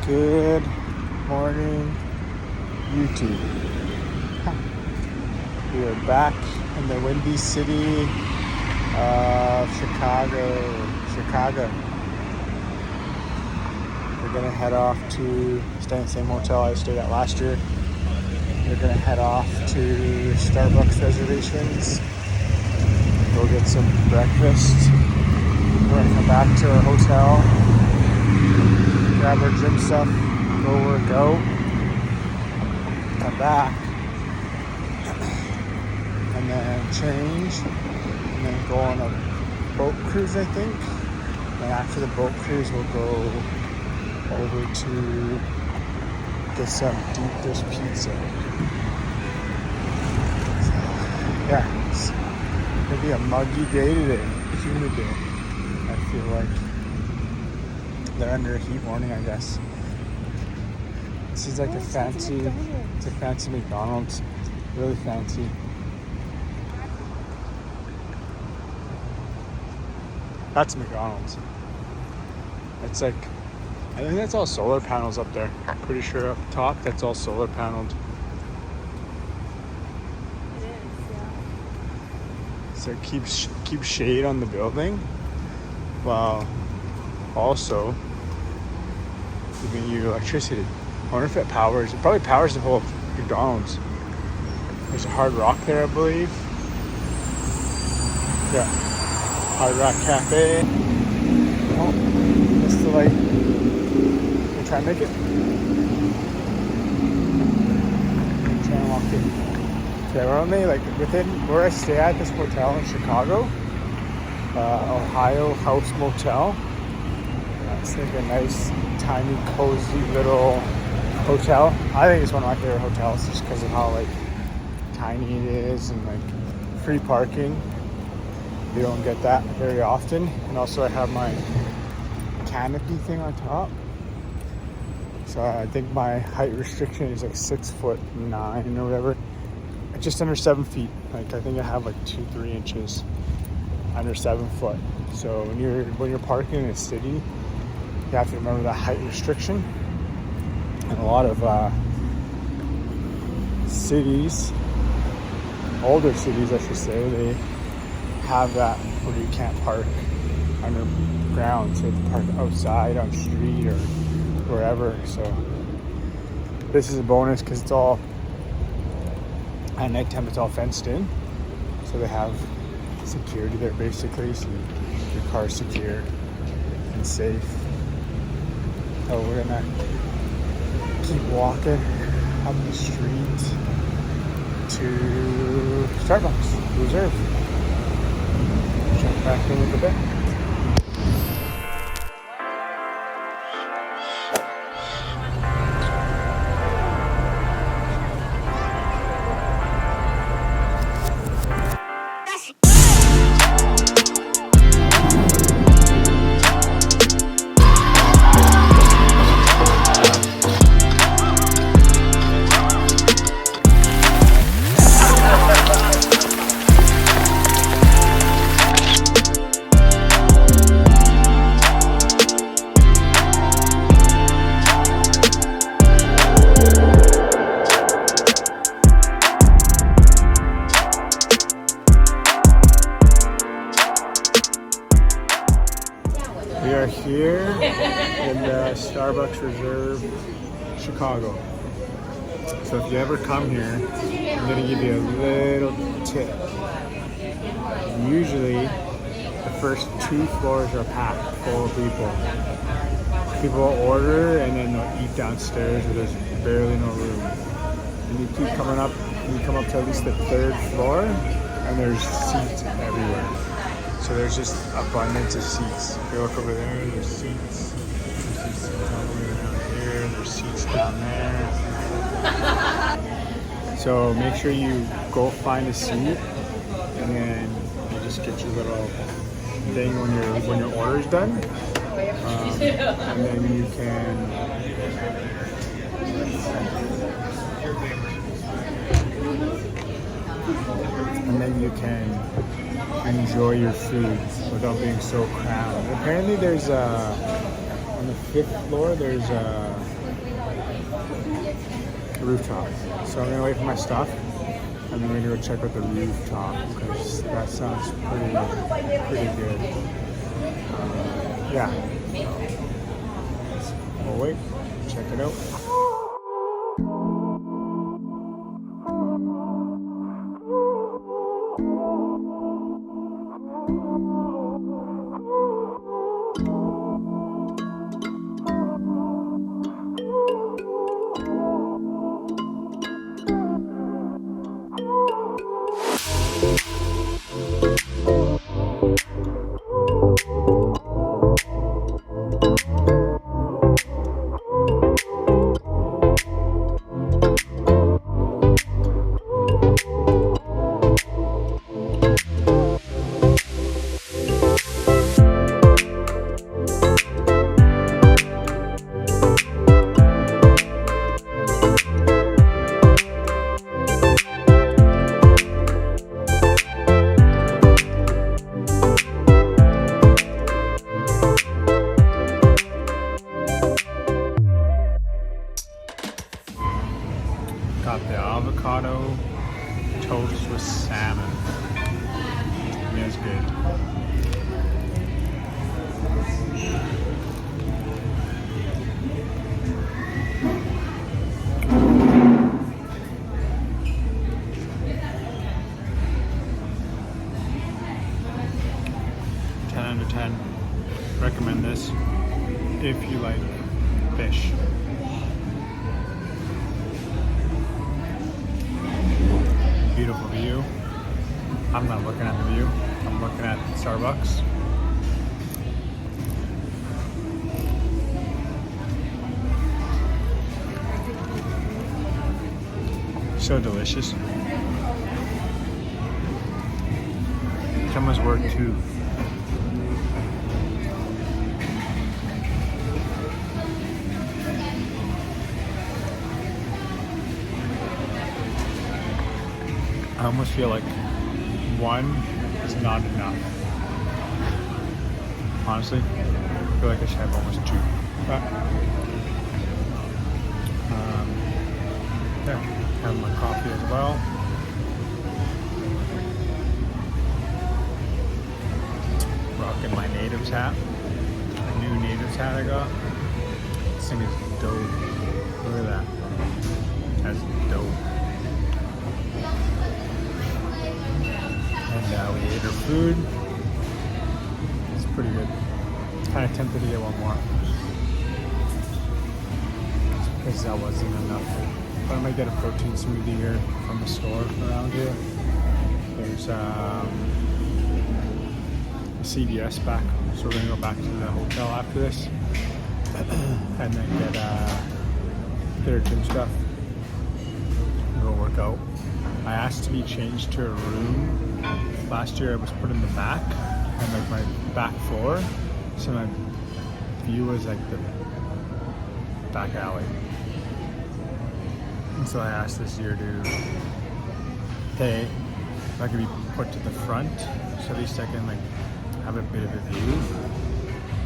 Good morning, YouTube. We are back in the windy city of Chicago. We're gonna head off to stay in the same hotel I stayed at last year. We're gonna head off to Starbucks reservations, go get some breakfast. We're gonna come back to our hotel, grab our gym stuff, go work out, come back, and then change, and then go on a boat cruise, I think. And after the boat cruise, we'll go over to get some deep dish pizza. So, yeah, it's gonna be a muggy day today, humid day. I feel like they're under a heat warning, I guess. This is like it's a fancy McDonald's, really fancy. That's McDonald's. It's like, I think that's all solar panels up there. I'm pretty sure up top, that's all solar paneled. It is, yeah. So it keeps shade on the building, while also giving you electricity. I wonder if it probably powers the whole McDonald's. There's a Hard Rock there, I believe. Yeah, Hard Rock Cafe. Oh, missed the light. Can you try and make it? Try and walk in. Okay, we're only like within where I stay at this hotel in Chicago, Ohio House Motel. It's like a nice, tiny, cozy little hotel. I think it's one of my favorite hotels just because of how like tiny it is and like free parking. You don't get that very often. And also I have my canopy thing on top. So I think my height restriction is like 6'9" or whatever. Just under 7 feet. Like I think I have like 2-3 inches under 7 foot. So when you're parking in a city, you have to remember that height restriction. And a lot of cities, older cities I should say, they have that where you can't park underground. So you have to park outside on the street or wherever. So this is a bonus because it's all, at nighttime it's all fenced in. So they have security there basically, so your car's secure and safe. So we're gonna keep walking up the street to Starbucks Reserve. Check back in with the bit. We are here in the Starbucks Reserve, Chicago. So if you ever come here, I'm gonna give you a little tip. Usually, the first 2 floors are packed full of people. People will order and then they'll eat downstairs where there's barely no room. And you keep coming up, and you come up to at least the 3rd floor, and there's seats everywhere. So there's just abundance of seats. If you look over there, there's seats. There's seats all the way around here. There's seats down there. So make sure you go find a seat, and then you just get your little thing when your order's done, and then you can enjoy your food without being so crammed. Apparently there's on the 5th floor there's a rooftop. So I'm gonna wait for my stuff, and then we're gonna go check out the rooftop because that sounds pretty good. Yeah. We'll wait. Check it out. Got the avocado toast with salmon. It is good. Ten out of 10. Recommend this if you like fish. Beautiful view. I'm not looking at the view. I'm looking at Starbucks. So delicious. Someone's work too. I almost feel like one is not enough. Honestly, I feel like I should have almost two. But, yeah, have my coffee as well. Rocking my Natives hat. My new Natives hat I got. This thing is dope. Look at that. That's dope. And we ate our food. It's pretty good. Kind of tempted to get one more. Because that wasn't enough. But I might get a protein smoothie here from the store around here. There's a CVS back. So we're going to go back to the hotel after this. And then get our gym stuff. And go work out. I asked to be changed to a room. Last year I was put in the back, and like my back floor, so my view was like the back alley. And so I asked this year to, hey, if I could be put to the front, so at least I can like have a bit of a view.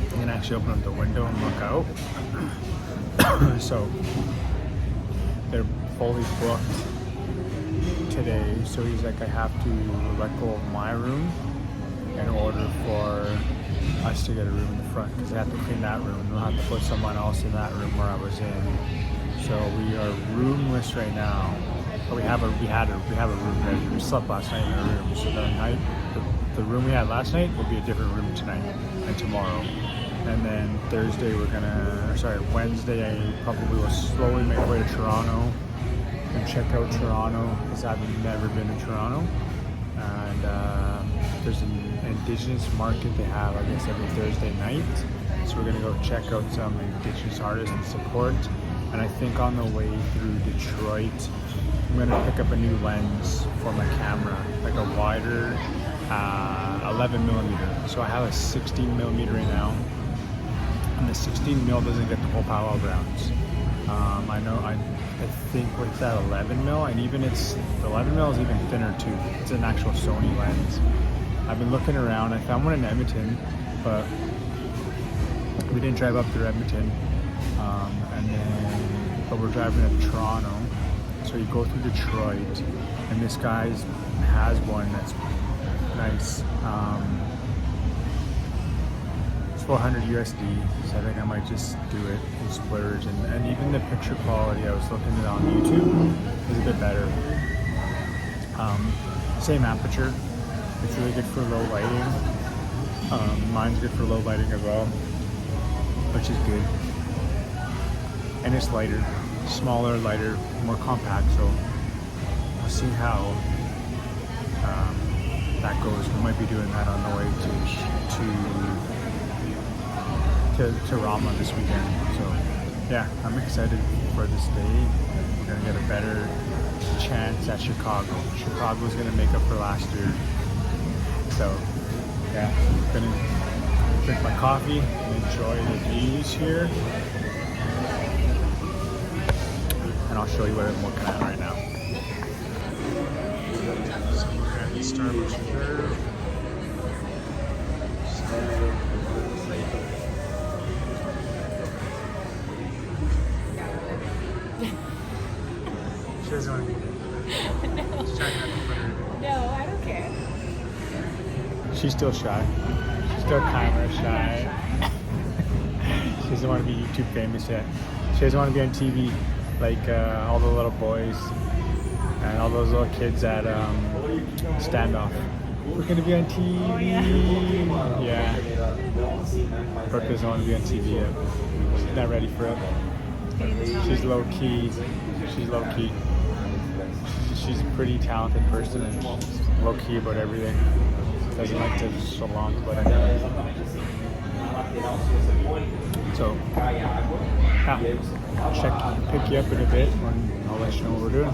I can actually open up the window and look out. So they're fully booked today, so he's like, I have to let go of my room in order for us to get a room in the front, because I have to clean that room and we'll have to put someone else in that room where I was in. So we are roomless right now, but we have a room ready. We slept last night in a room, so the room we had last night will be a different room tonight and tomorrow. And then Wednesday I probably will slowly make my way to Toronto and check out Toronto, because I've never been to Toronto. And there's an Indigenous market they have, I guess, every Thursday night. So we're gonna go check out some Indigenous artists and support. And I think on the way through Detroit, I'm gonna pick up a new lens for my camera, like a wider 11mm. So I have a 16mm right now, and the 16mm doesn't get the whole powwow grounds. I think with that 11mm, and even the 11mm is even thinner too. It's an actual Sony lens. I've been looking around. I found one in Edmonton, but we didn't drive up through Edmonton. But we're driving to Toronto, So you go through Detroit, and this guy has one that's nice. It's 400 USD, so I think I might just do it and splurge. And even the picture quality, I was looking at it on YouTube, is a bit better. Same aperture. It's really good for low lighting. Mine's good for low lighting as well, which is good. And it's lighter, smaller, lighter, more compact. So we'll see how that goes. We might be doing that on the way to Rama this weekend. So yeah, I'm excited for this day. We're gonna get a better chance at Chicago. Chicago's gonna make up for last year. So yeah, I'm gonna drink my coffee and enjoy the views here. And I'll show you what I'm looking at right now. So we're at the Starbucks Reserve. She doesn't want to eat it. No. She's trying not to put her. No, I don't care. She's still shy. She's still camera shy. She doesn't want to be YouTube famous yet. She doesn't want to be on TV like all the little boys and all those little kids at Standoff. We're going to be on TV. Oh, yeah. Yeah. Brooke doesn't want to be on TV yet. She's not ready for it. She's low key. She's low key. She's a pretty talented person and she's low key about everything. Doesn't like to salon about anything. So, yeah, pick you up in a bit and I'll let you know what we're doing.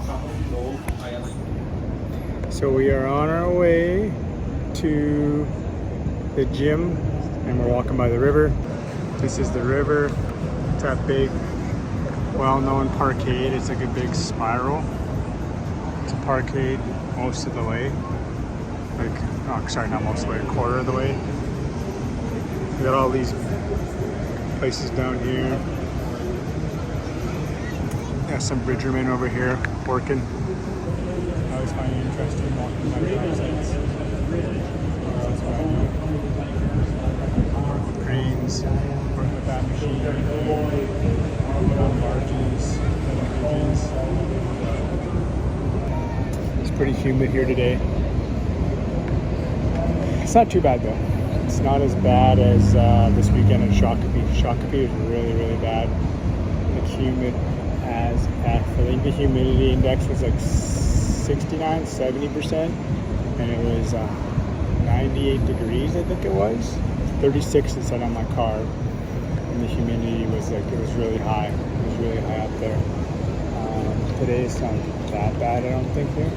So we are on our way to the gym and we're walking by the river. This is the river. It's that big, well-known parkade. It's like a big spiral. It's a parkade most of the way. Like, oh, sorry, not most of the way, a quarter of the way. We got all these places down here. Got some bridgermen over here working. I always find it interesting walking by the sites. Cranes, working with that machine. On barges, bridges. It's pretty humid here today. It's not too bad though. It's not as bad as this weekend in Shakopee. Shakopee was really, really bad. Like humid as heck. I think the humidity index was like 69, 70%. And it was 98 degrees, I think it was. 36 it said on my car. And the humidity was like, it was really high. It was really high up there. Today it's not that bad, I don't think here.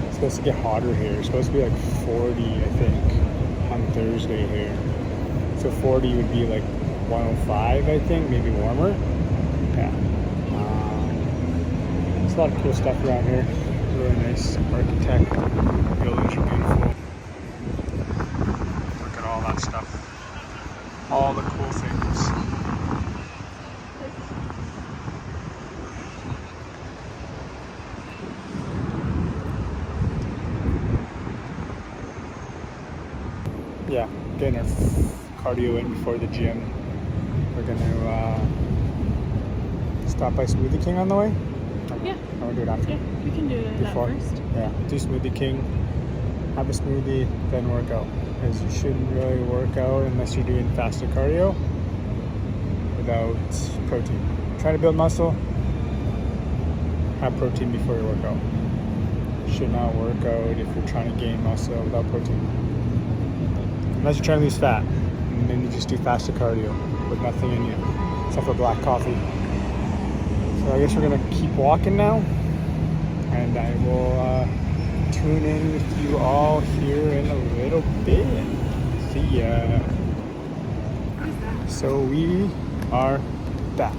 It's supposed to get hotter here. It's supposed to be like 40, I think, on Thursday here. So 40 would be like 105, I think, maybe warmer. Yeah. There's a lot of cool stuff around here. Really nice architect. Buildings are beautiful. Look at all that stuff. All the cool things. Yeah, getting our cardio in before the gym. We're gonna stop by Smoothie King on the way. Yeah. Or we'll do it after. Yeah, we can do that first. Yeah, do Smoothie King, have a smoothie, then work out. Because you shouldn't really work out unless you're doing fasted cardio without protein. Try to build muscle, have protein before you work out. You should not work out if you're trying to gain muscle without protein. Unless you're trying to lose fat, and then you just do fasted cardio with nothing in you, except for black coffee. So I guess we're gonna keep walking now, and I will tune in with you all here in a little bit. See ya. So we are back.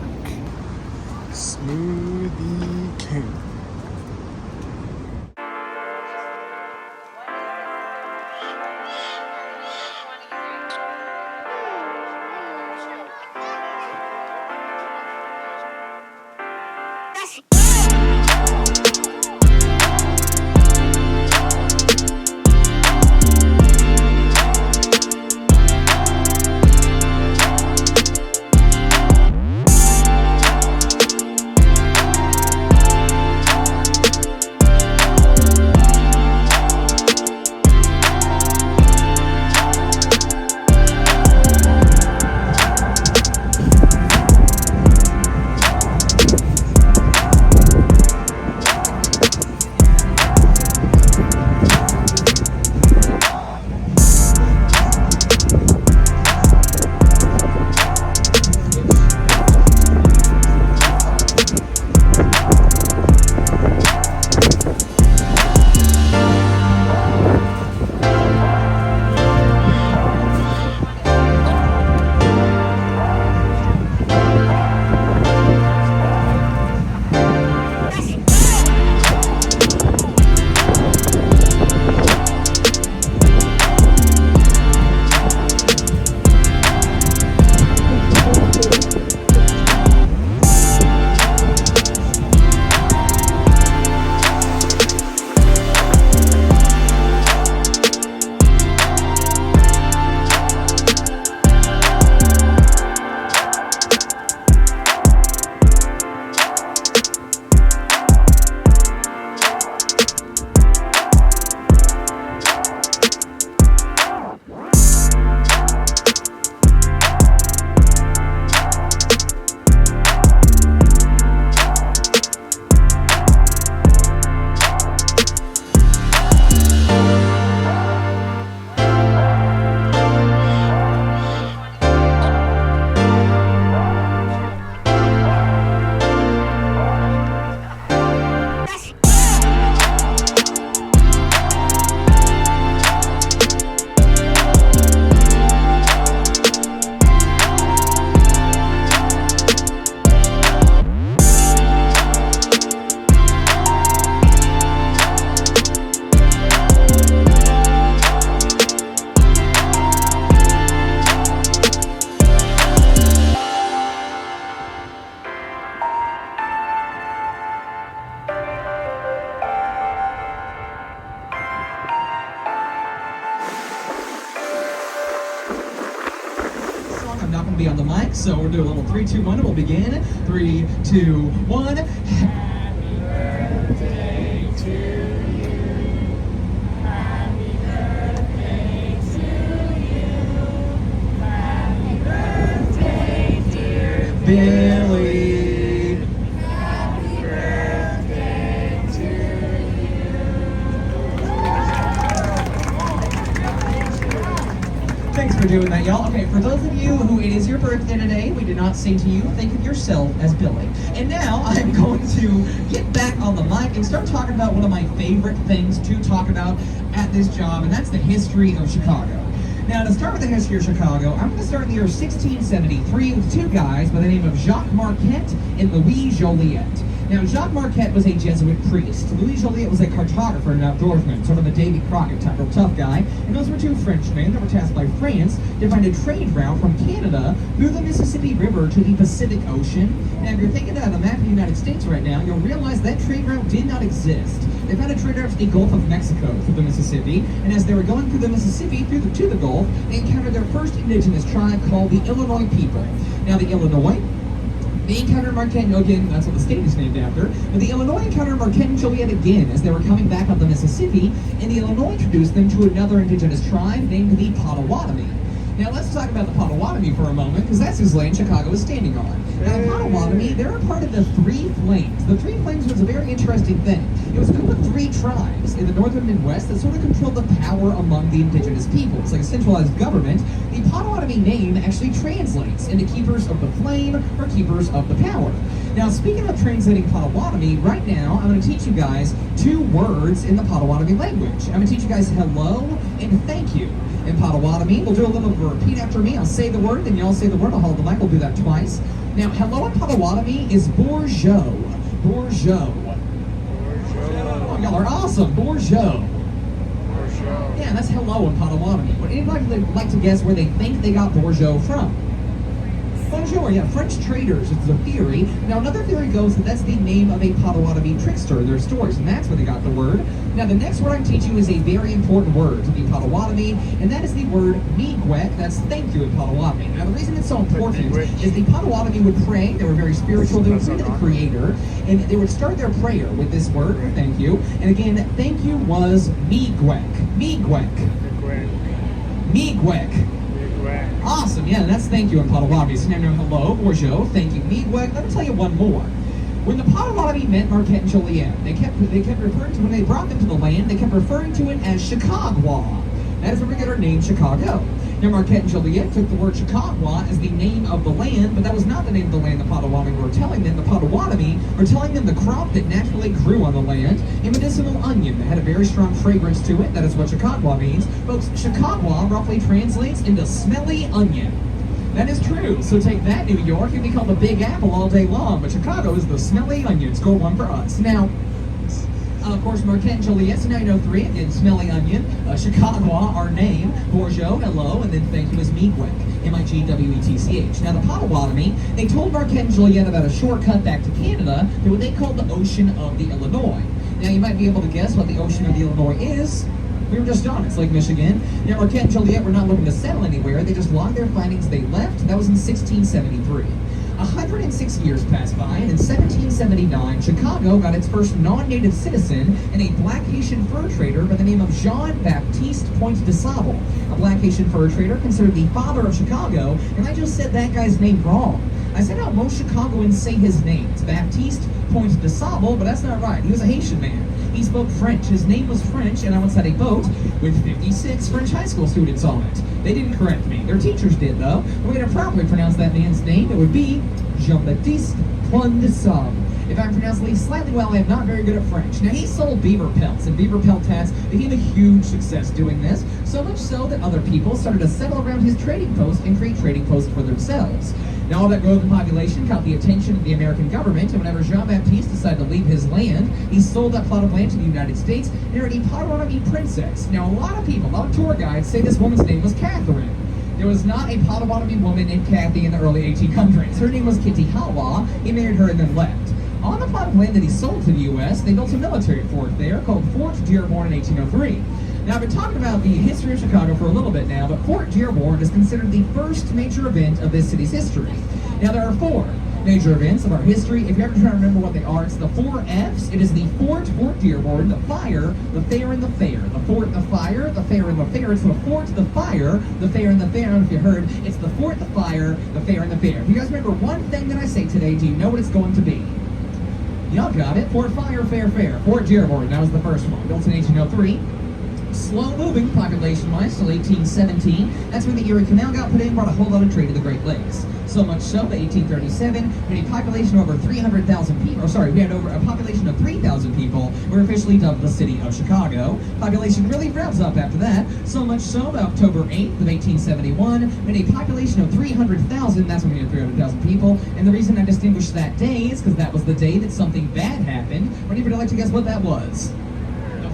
Smoothie King. next. So we'll do a little 3, 2, 1, and we'll begin. 3, 2, 1. Happy birthday to you. Happy birthday to you. Happy birthday, dear Billy. Happy birthday to Thanks for doing that, y'all. Okay, for those of you who it is your birthday today, we did not sing to you, think of yourself as Billy. And now I'm going to get back on the mic and start talking about one of my favorite things to talk about at this job, and that's the history of Chicago. Now, to start with the history of Chicago, I'm going to start in the year 1673 with two guys by the name of Jacques Marquette and Louis Joliet. Now, Jacques Marquette was a Jesuit priest. Louis Joliet was a cartographer and outdoorsman, sort of a Davy Crockett type of tough guy. And those were two Frenchmen that were tasked by France to find a trade route from Canada through the Mississippi River to the Pacific Ocean. Now, if you're thinking about the map of the United States right now, you'll realize that trade route did not exist. They found a trade route to the Gulf of Mexico through the Mississippi, and as they were going through the Mississippi to the Gulf, they encountered their first indigenous tribe called the Illinois people. Now, the Illinois, they encountered Marquette, again, that's what the state is named after, but the Illinois encountered Marquette and Joliet again as they were coming back up the Mississippi, and the Illinois introduced them to another indigenous tribe named the Potawatomi. Now let's talk about the Potawatomi for a moment, because that's whose land Chicago is standing on. Now the Potawatomi, they're a part of the Three Flames. The Three Flames was a very interesting thing. It was a group of three tribes in the northern Midwest that sort of controlled the power among the indigenous peoples, like a centralized government. The Potawatomi name actually translates into keepers of the flame or keepers of the power. Now, speaking of translating Potawatomi, right now I'm going to teach you guys two words in the Potawatomi language. I'm going to teach you guys hello and thank you in Potawatomi. We'll do a little bit of a repeat after me. I'll say the word, then y'all say the word. I'll hold the mic. We'll do that twice. Now, hello in Potawatomi is Bourgeois. Bourgeois. Oh, y'all are awesome. Bourgeois. Yeah, that's hello in Potawatomi. Would anybody like to guess where they think they got Bourgeois from? Bonjour, yeah, French traders is the theory. Now, another theory goes that that's the name of a Potawatomi trickster, their stories, and that's where they got the word. Now, the next word I'm teaching you is a very important word to the Potawatomi, and that is the word miigwech. That's thank you in Potawatomi. Now, the reason it's so important is the Potawatomi would pray. They were very spiritual. They would pray to the Creator, and they would start their prayer with this word, thank you. And again, thank you was miigwech. Miigwech. Miigwech. Awesome, yeah, that's thank you in Potawatomi. So now hello, bonjour, thank you, miigwech. Let me tell you one more. When the Potawatomi met Marquette and Joliet, they kept referring to, when they brought them to the land, they kept referring to it as Chicago. That is where we get our name Chicago. Now, Marquette and Joliet took the word Chicago as the name of the land, but that was not the name of the land the Potawatomi were telling them. The Potawatomi were telling them the crop that naturally grew on the land, a medicinal onion that had a very strong fragrance to it. That is what Chicago means. Folks, Chicago roughly translates into smelly onion. That is true. So take that, New York. You'd be called the Big Apple all day long, but Chicago is the smelly onion. Score one for us. Now, of course, Marquette and Joliet, so now you know three. Again, smelly onion, Chicago, our name, Bourgeois, hello, and then thank you is miigwech, M-I-G-W-E-T-C-H. Now, the Potawatomi, they told Marquette and Joliet about a shortcut back to Canada to what they called the Ocean of the Illinois. Now, you might be able to guess what the Ocean of the Illinois is. We were just on it. It's Lake Michigan. Now, Marquette and Joliet were not looking to settle anywhere. They just logged their findings. They left. That was in 1673. 106 years passed by, and in 1779, Chicago got its first non-native citizen and a black Haitian fur trader by the name of Jean-Baptiste Pointe de Sable. A black Haitian fur trader considered the father of Chicago, and I just said that guy's name wrong. I said how most Chicagoans say his name. It's Baptiste Pointe de Sable, but that's not right. He was a Haitian man. He spoke French. His name was French, and I once had a boat with 56 French high school students on it. They didn't correct me. Their teachers did, though. We're going to properly pronounce that man's name. It would be Jean-Baptiste Pointe de Sable. If I'm pronouncing it slightly well, I am not very good at French. Now, he sold beaver pelts, and beaver pelt hats became a huge success doing this, so much so that other people started to settle around his trading post and create trading posts for themselves. Now, all that growth in population caught the attention of the American government, and whenever Jean-Baptiste decided to leave his land, he sold that plot of land to the United States and married a Potawatomi princess. Now, a lot of people, a lot of tour guides say this woman's name was Catherine. There was not a Potawatomi woman named Kathy in the early 1800s. Her name was Kitty Hawa. He married her and then left. On the plot of land that he sold to the U.S., they built a military fort there called Fort Dearborn in 1803. Now, I've been talking about the history of Chicago for a little bit now, but Fort Dearborn is considered the first major event of this city's history. Now, there are 4 major events of our history. If you're ever trying to remember what they are, it's the 4 F's. It is the Fort Dearborn, the fire, the fair, and the fair. The fort, the fire, the fair, and the fair. It's the fort, the fire, the fair, and the fair. I don't know if you heard. It's the fort, the fire, the fair, and the fair. If you guys remember one thing that I say today, do you know what it's going to be? Y'all got it. Fort Fire, Fair, Fair. Fort Dearborn, that was the first one. Built in 1803. Slow-moving population-wise till 1817. That's when the Erie Canal got put in, brought a whole lot of trade to the Great Lakes. So much so that 1837, we had a population of over 300,000 people. Or sorry, we had over a population of 3,000 people. We're officially dubbed the city of Chicago. Population really revs up after that. So much so that October 8th of 1871, we had a population of 300,000. That's when we had 300,000 people. And the reason I distinguished that day is because that was the day that something bad happened. Would anybody like to guess what that was?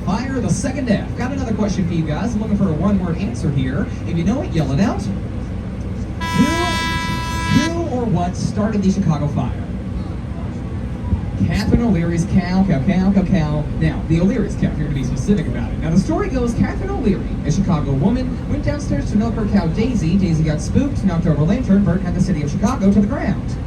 Fire, the second F. Got another question for you guys. I'm looking for a one-word answer here. If you know it, yell it out. Who or what started the Chicago Fire? Catherine O'Leary's cow. Now, the O'Leary's cow, if you're going to be specific about it. Now, the story goes, Catherine O'Leary, a Chicago woman, went downstairs to milk her cow Daisy. Daisy got spooked, knocked over a lantern, burnt down the city of Chicago to the ground.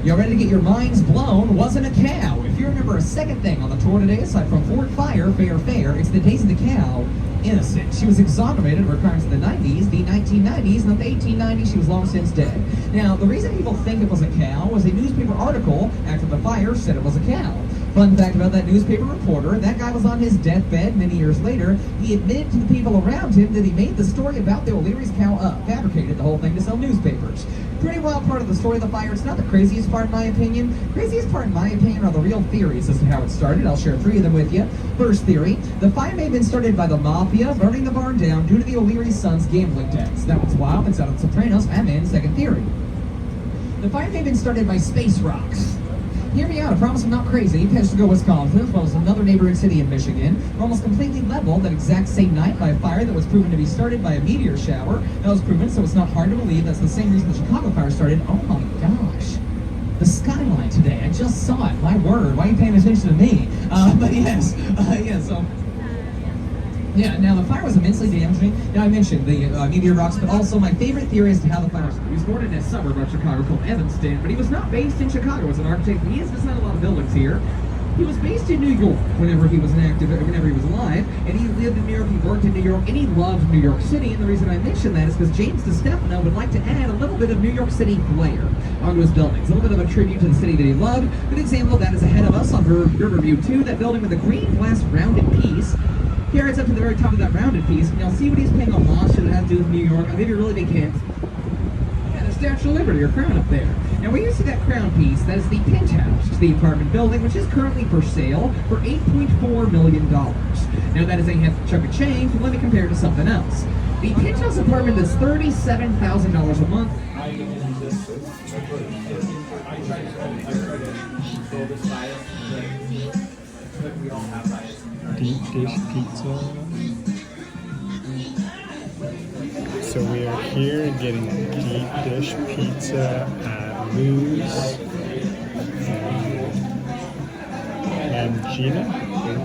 Y'all ready to get your minds blown? Wasn't a cow. If you remember a second thing on the tour today, aside from Fort Fire, Fair, Fair, it's the Daisy the cow, innocent. She was exonerated of her crimes in the 90s, the 1990s, and in the 1890s she was long since dead. Now, the reason people think it was a cow was a newspaper article after the fire said it was a cow. Fun fact about that newspaper reporter, that guy was on his deathbed many years later. He admitted to the people around him that he made the story about the O'Leary's cow up, fabricated the whole thing to sell newspapers. Pretty wild part of the story of the fire. It's not the craziest part in my opinion. Craziest part in my opinion are the real theories as to how it started. I'll share 3 of them with you. First theory, the fire may have been started by the mafia burning the barn down due to the O'Leary sons' gambling debts. That one's wild. It's out of The Sopranos. I'm in. Second theory. The fire may have been started by space rocks. Hear me out, I promise I'm not crazy. Piscataway, Wisconsin, as well as another neighboring city in Michigan, were almost completely leveled that exact same night by a fire that was proven to be started by a meteor shower. That was proven, so it's not hard to believe that's the same reason the Chicago fire started. Oh my gosh. The skyline today, I just saw it. My word, why are you paying attention to me? But yes, so... Yeah, now the fire was immensely damaging. Now I mentioned the meteor rocks, but also my favorite theory as to how the fire started. He was born in a suburb of Chicago called Evanston, but he was not based in Chicago as an architect. He has designed a lot of buildings here. He was based in New York whenever he was whenever he was alive, and he lived in New York, he worked in New York, and he loved New York City. And the reason I mention that is because James DeStefano would like to add a little bit of New York City flair onto his buildings, a little bit of a tribute to the city that he loved. Good example of that is ahead of us on Riverview 2, that building with the green glass rounded piece. Here it's up to the very top of that rounded piece, and you'll see what he's paying homage to that has to do with New York. I'll give you a really big hint. Yeah, the Statue of Liberty, or crown up there. Now, when you see that crown piece, that is the penthouse to the apartment building, which is currently for sale for $8.4 million. Now, that is a hefty chunk of change, but let me compare it to something else. The penthouse apartment is $37,000 a month. Deep dish pizza. So we are here getting deep dish pizza at Lou's Bangina.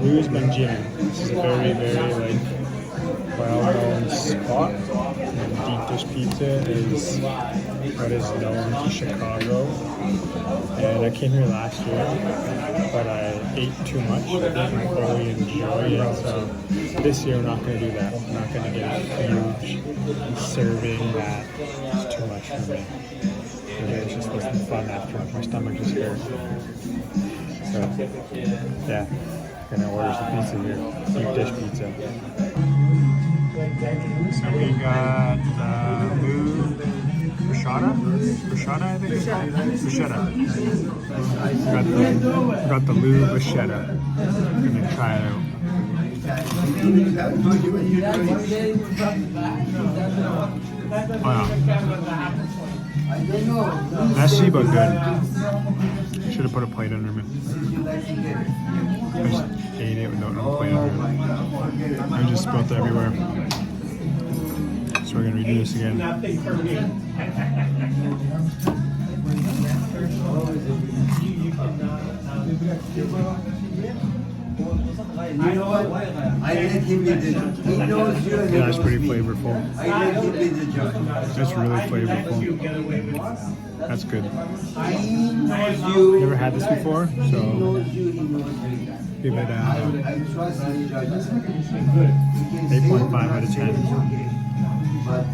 Lou's Bangina. This is a very, very well-known spot. And deep dish pizza is what is known to Chicago. And I came here last year, but I ate too much. I didn't fully enjoy it. So this year we're not going to do that. We're not going to get a huge serving that. It's too much for me. It just wasn't fun after. My stomach just hurt. So yeah, gonna order some pizza here. Deep dish pizza. So we got Lou Bruschetta, I think it's called. Bruschetta. We got the Lou Bruschetta. I'm gonna try it out. Oh yeah. Messy but good. Should have put a plate under me. I just ate it without a plate under me. I just spilled it everywhere. So we're gonna redo this again. You know what? I let him be the judge. He knows you and he Yeah, it's knows pretty me. flavorful. I let him be the judge. That's really flavorful. That's good. He knows you. Never had this before, He so knows you. He knows me. give it I trust his judgment. He can say 8.5 out of 10. okay, but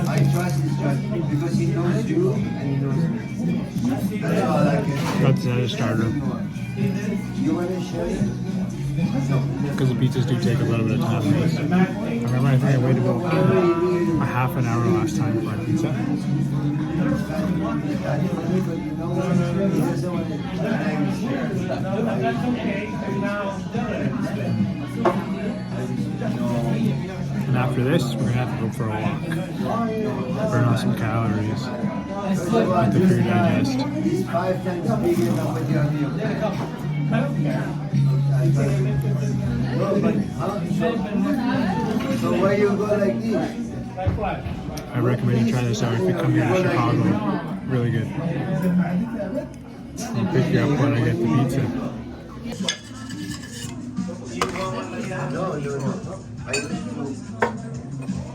I trust his judgment because he knows you and he knows me. That's all I can say. That's a starter. You want to share it? Because the pizzas do take a little bit of time. I remember I think I waited about a half an hour last time for a pizza. And after this, we're gonna have to go for a walk. Burn off some calories. Let the food digest. He's 5 times bigger than what you have here. So why you go like this? I recommend you try this out if you come here to Chicago. Really good. I'll pick you up when I get the pizza. No.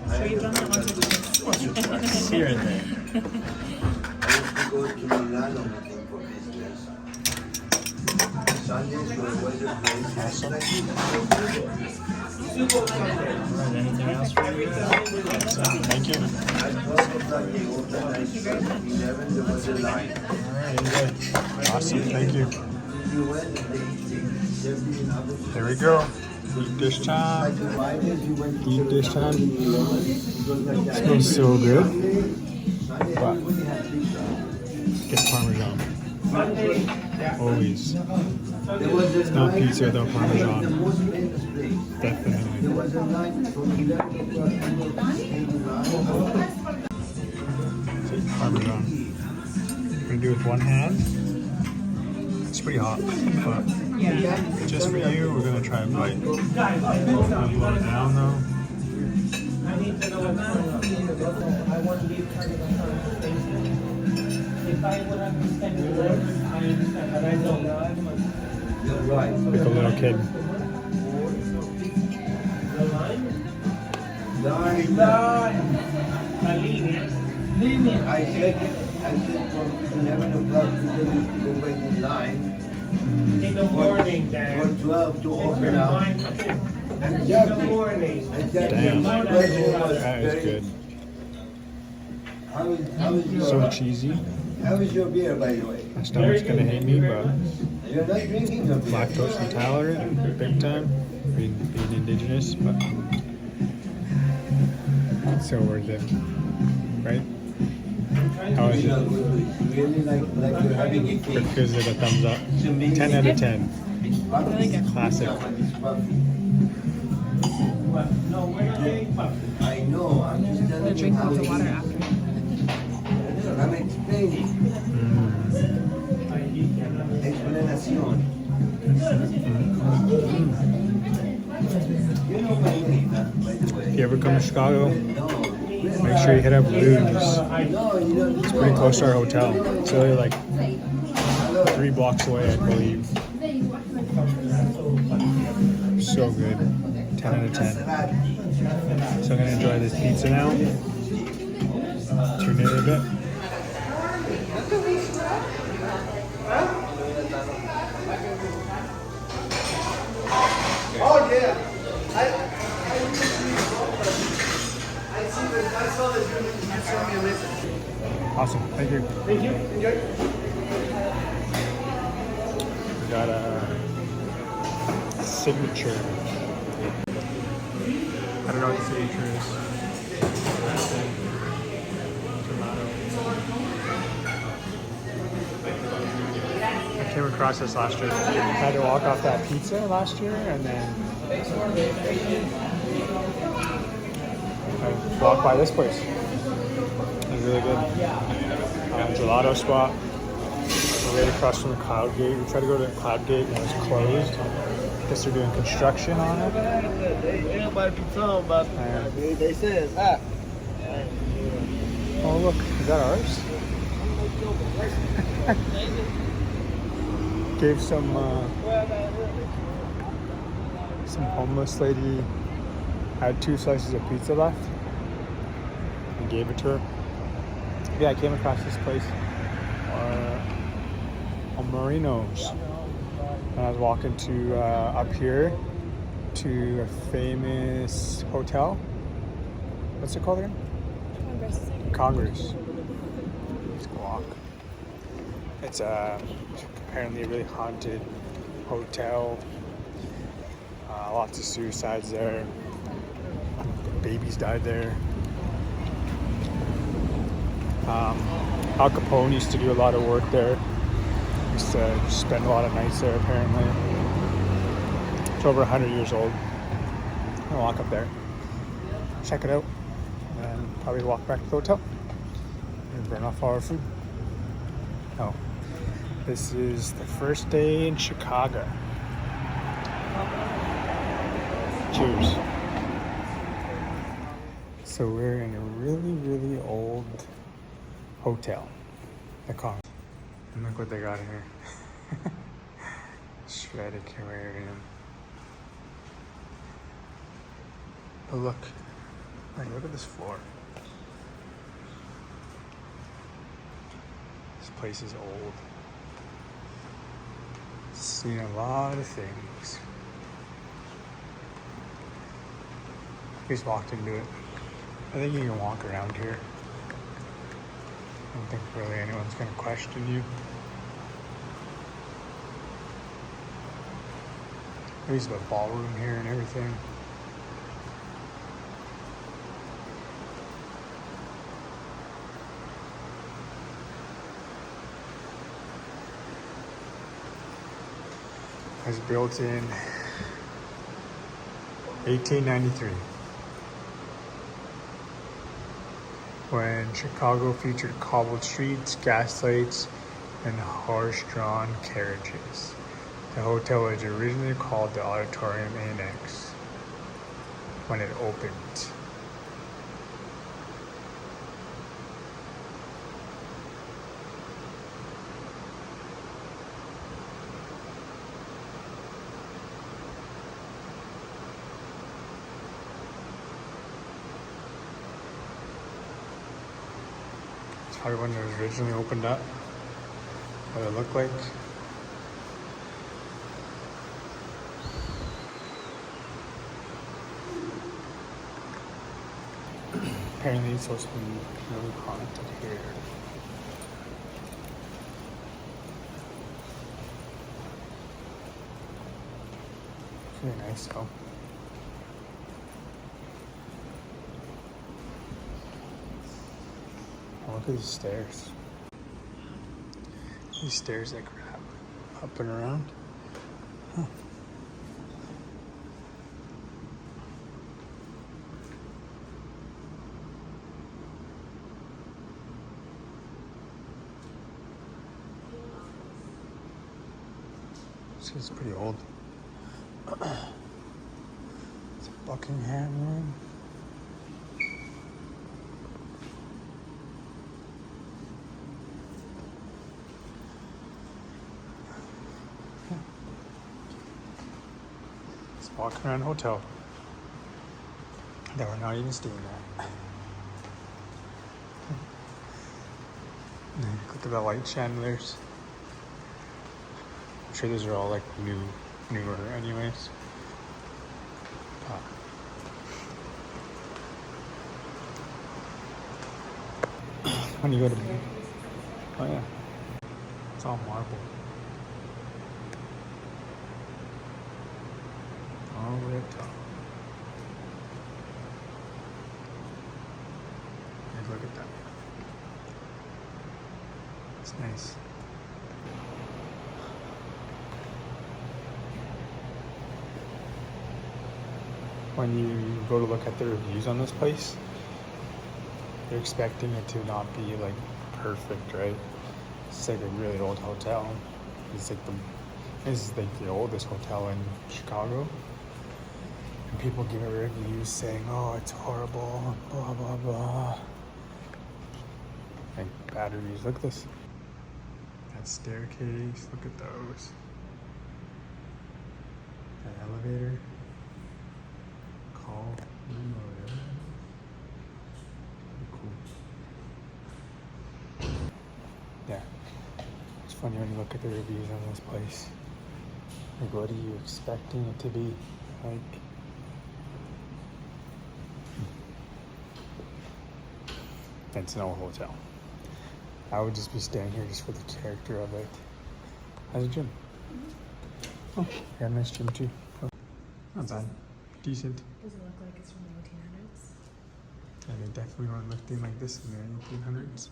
So you've done that once before? Here and there. I used to go to Milano looking for business. Sundays were weather place. Alright, anything else for you? Thank you. At 12 o'clock they opened, I saw at 11 there was a line. Alright, enjoy. Awesome, thank you. You went and they served you in other There we go. Deep dish time. like the Fridays you went to Deep dish time. It Smells so good. Sunday But everybody had pizza. get Parmesan. Always. There was a No line- pizza without The Parmesan. most famous place. There Definitely. was a line from 11 o'clock to Parmesan. We're gonna do it with one hand. It's pretty hot, but just for you, we're gonna try and bite. I'm gonna blow it down though. I need to know what's going on. I want to be part of the conversation. If I would understand the words, I understand, but I don't. You're right. Like a little kid. The line? Line. La línea. I said from 11 o'clock people used to go wait in line In the morning, Dan. for 12 to It's open your up. mind. In the morning. Damn. My question was That is very- good. How is your, So cheesy. how is your beer, by the way? My stomach's gonna hate me, but You're not drinking your beer. lactose intolerant, big time. Being indigenous, but it's so worth it, right? How is You know, it? it's really like you're having a cake. Gives it a thumbs up. 10 out of 10. It's puffy. Classic. It's puffy. No, we're not getting puffy. I know, I'm just telling you Drink how lots it of water is. after. I'm explaining. Explanación. You know my name, by the way. If you ever come to Chicago, No. make sure you hit up Lou's. No, you don't. It's pretty close to our hotel. It's only like Hello. 3 blocks away, I believe. So good. 10 out of 10. So I'm gonna enjoy this pizza now. Tune in a bit. Oh yeah, I saw that you sent me a message. Awesome. Thank you. Thank you. Enjoy. We got a signature. I don't know what the signature is. I came across this last year. I had to walk off that pizza last year, and then I walked by this place. It was really good. Gelato spot. Right across from the Cloud Gate. We tried to go to the Cloud Gate and it was closed. Guess they're doing construction on it. Ain't nobody be talking about And, they says ah. oh look, is that ours? Gave some Some homeless lady had 2 slices of pizza left and gave it to her. Yeah, I came across this place on Marino's. And I was walking to up here to a famous hotel. What's it called again? Congress. Let's go walk. It's apparently a really haunted hotel. Lots of suicides there. Babies died there. Al Capone used to do a lot of work there. Used to spend a lot of nights there apparently. It's over 100 years old. I'm gonna walk up there, check it out, and probably walk back to the hotel and burn off all our food. Oh, this is the first day in Chicago. Cheers. So we're in a really, really old hotel, the Congress. And look what they got here. Shredded aquarium. But look, like, look at this floor. This place is old. It's seen a lot of things. We just walked into it. I think you can walk around here. I don't think really anyone's gonna question you. There's a ballroom here and everything. It was built in 1893. When Chicago featured cobbled streets, gas lights, and horse-drawn carriages. The hotel was originally called the Auditorium Annex when it opened. It's probably when it was originally opened up. What it looked like. Apparently it's supposed to be really haunted here. It's really nice though. Oh, look at these stairs. These stairs that grab up and around. Huh. This is pretty old. It's a Buckingham room. It's walking around a hotel that we're not even staying at. Look at the light chandeliers. I'm sure these are all like newer anyways. When you go to, oh yeah, it's all marble. All the way up top. And look at that. It's nice. When you go to look at the reviews on this place, you're expecting it to not be like perfect, right? It's like a really old hotel. This is like the oldest hotel in Chicago. And people give it reviews saying, oh, it's horrible, blah, blah, blah. And bad reviews. Look at this. That staircase, look at those. That elevator. Oh, yeah. Cool. Yeah. It's funny when you look at the reviews on this place. Like, what are you expecting it to be? Like, it's no hotel. I would just be staying here just for the character of it. How's the gym? Oh, yeah, nice gym too. Oh, not bad. Decent. Does it look like it's from the 1800s? Yeah, they definitely weren't lifting like this in the 1800s.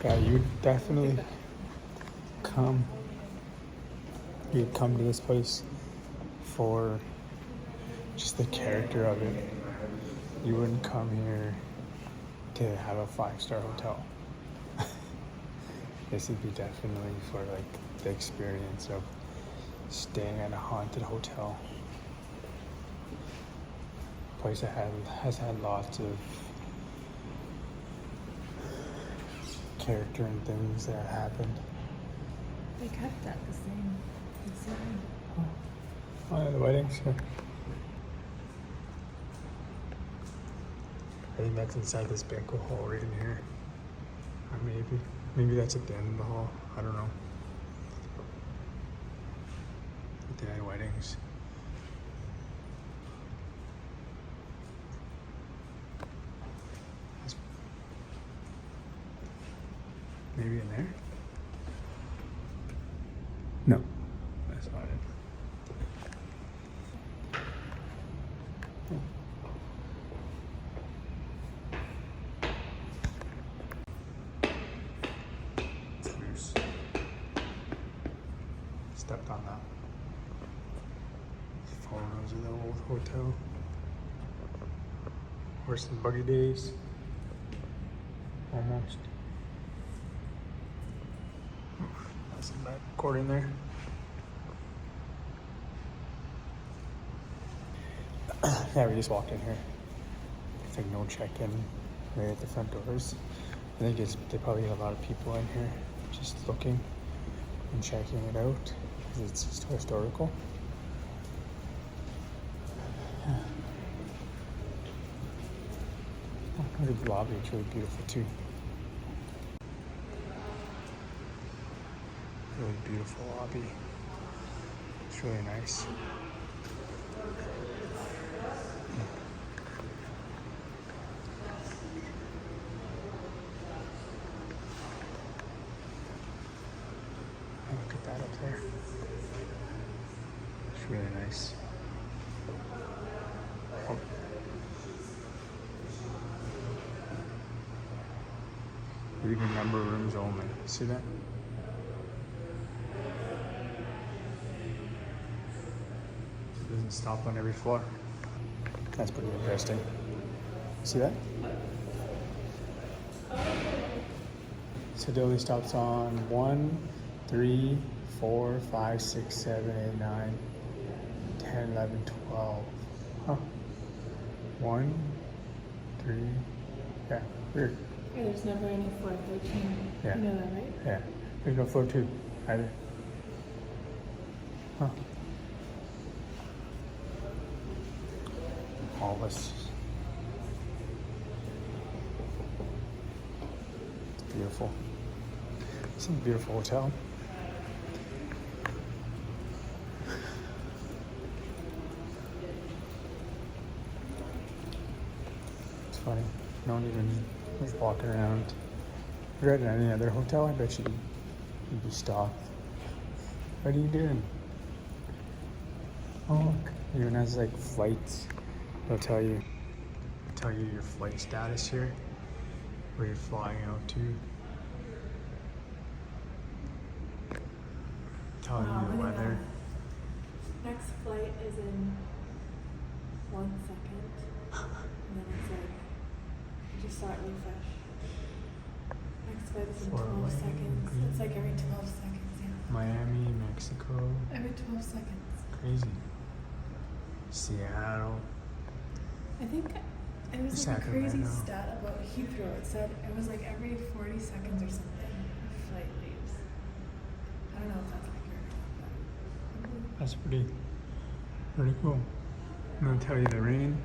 Yeah, you definitely come. You'd come to this place for just the character of it. You wouldn't come here to have a 5-star hotel. This would be definitely for like the experience of staying at a haunted hotel. Place that has had lots of character and things that have happened. They kept that the same. Oh, yeah, the weddings. Yeah. I think that's inside this banquet hall right in here. Or maybe that's at the end of the hall. I don't know. But they had weddings. Maybe in there? No, that's not it. Loose. Stepped on that. Photos of the old hotel. Horse and buggy days. Almost. That's a bad recording there. Yeah, we just walked in here. It's like no check-in right at the front doors. I think they probably get a lot of people in here just looking and checking it out because it's just historical. Yeah. Oh, look at the lobby, it's really beautiful too. Really beautiful lobby. It's really nice. Look at that up there. It's really nice. Oh. Reading number rooms only. See that? It doesn't stop on every floor. That's pretty interesting. See that? So it only stops on 1, 3, 4, 5, 6, 7, 8, 9, 10, 11, 12. Huh. 1, 3, yeah, weird. Yeah, there's never any floor 13. Yeah. You know that, right? Yeah. There's no floor 2 either. Huh. All this. It's beautiful. It's a beautiful hotel. It's funny. No one even was walking around. If you're at any other hotel, I bet you'd be stopped. What are you doing? Oh, look. It even has like flights. They'll tell you your flight status here, where you're flying out to. Tell you the look at weather. that. Next flight is in 1 second. And then it's like, I just saw it refresh. Next flight is in For 12 Miami. seconds. It's like every 12 seconds, yeah. Miami, Mexico. Every 12 seconds. Crazy. Seattle. I think it was like a Sacramento. crazy stat about Heathrow. It said it was like every 40 seconds or something a flight leaves. I don't know if that's accurate or not, but That's pretty cool. I'm gonna tell you the rain.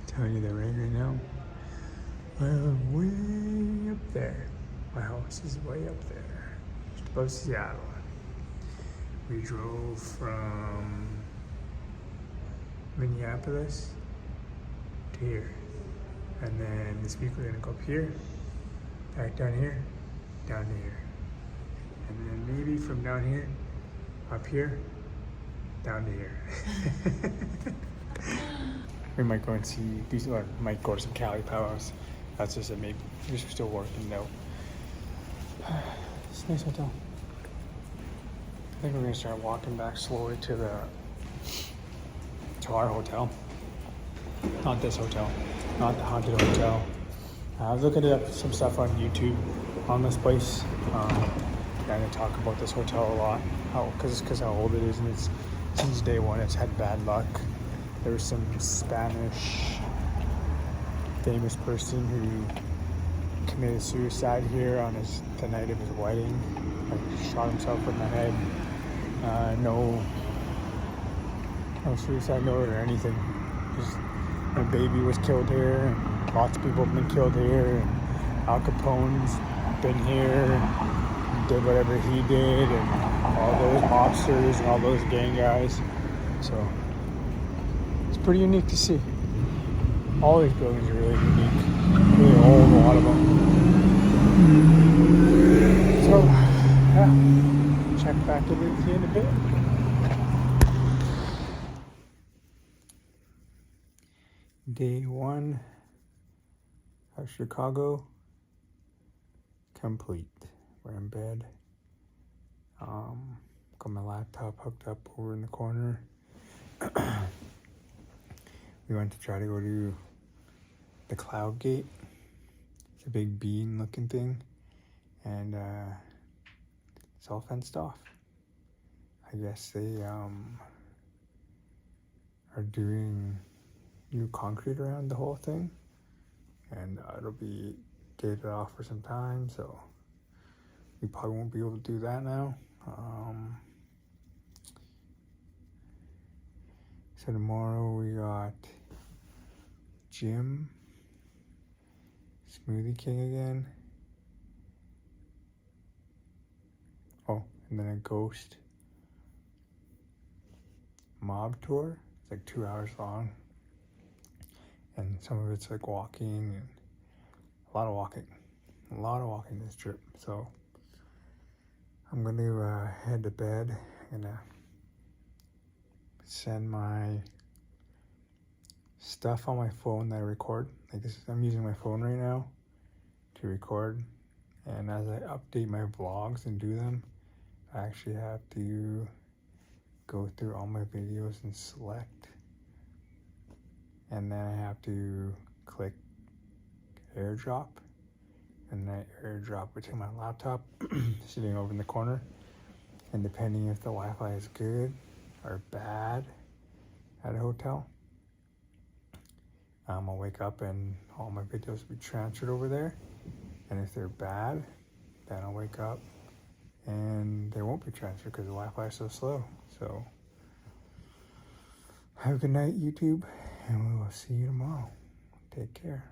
Tell you the rain right now. I'm way up there. My house is way up there, just above Seattle. We drove from Minneapolis to here. And then this week we're gonna go up here, back down here, down to here. And then maybe from down here, up here, down to here. We might go and see these, or might go to some Cali powwows. That's just a maybe. We're still working though. It's a nice hotel. I think we're gonna start walking back slowly to our hotel. Not this hotel, not the haunted hotel. I was looking at some stuff on YouTube on this place. And they talk about this hotel a lot, because how old it is, and it's since day one it's had bad luck. There was some Spanish famous person who committed suicide here on the night of his wedding. Like shot himself in the head. No suicide note or anything. Just a baby was killed here, and lots of people have been killed here. And Al Capone's been here and did whatever he did, and all those mobsters and all those gang guys. So it's pretty unique to see. All these buildings are really unique. Really old, a lot of them. So yeah, check back in with you in a bit. Day one of Chicago complete. We're in bed. Got my laptop hooked up over in the corner. We went to try to go to the Cloud Gate. It's a big bean looking thing. And it's all fenced off. I guess they are doing new concrete around the whole thing, and it'll be gated off for some time, so we probably won't be able to do that now. So tomorrow we got gym, Smoothie King again. Oh, and then a ghost mob tour. It's like 2 hours long. And some of it's like walking, and a lot of walking this trip. So I'm going to head to bed. I'm going to send my stuff on my phone that I record. Like this, I'm using my phone right now to record. And as I update my vlogs and do them, I actually have to go through all my videos and select. And then I have to click airdrop, and then I airdrop it to my laptop sitting over in the corner. And depending if the Wi-Fi is good or bad at a hotel, I'll wake up and all my videos will be transferred over there. And if they're bad, then I'll wake up and they won't be transferred because the Wi-Fi is so slow. So have a good night, YouTube. And we will see you tomorrow. Take care.